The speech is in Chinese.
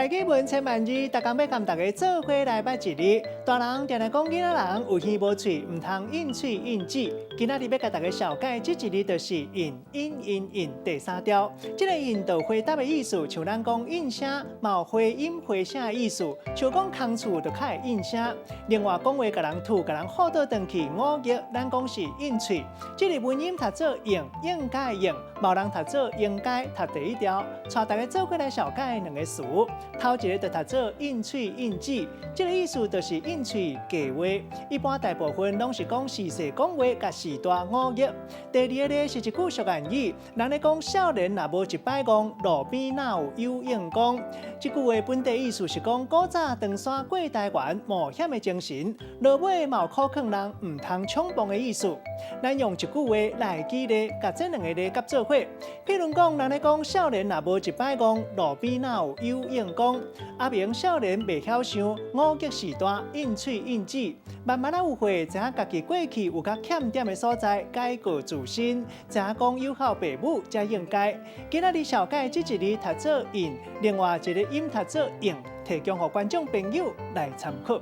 大家问千万字，大家要跟大家做伙来捌一日。大人定定讲，囡仔人有耳无喙，唔通应喙应指。今仔日要甲大家小解这一日，就是应第三条。这个应就回答的意思，像咱讲应声，冇回音回声的意思，像讲空厝就较会应声。另外讲话甲人吐，甲人好倒转去，五月咱讲是应喙。这个文音读做应该应，冇人读做应该读第一条。带大家做伙来小解两个词。头一个就读做应喙应指，这个意思就是应喙假话。一般大部分拢是讲时势讲话甲时大五月。第二个呢是一句俗谚语，人咧讲少年若无一摆讲，路边哪有应公。这句话本地意思是讲古早登山过台湾冒险的精神，落尾冒苦劝人唔通冲动的意思。咱用一句话来举例，甲这两个例夹做伙。譬如讲，人咧讲少年若无一摆讲，路边哪有应公。阿明少年未晓想，五极时代应喙应指，慢慢有会知影家己过去有较欠点的所在，改过自新，知影讲友好父母才应该。今仔日小解这一日读做应，另外一个音读做应，提供给观众朋友来参考。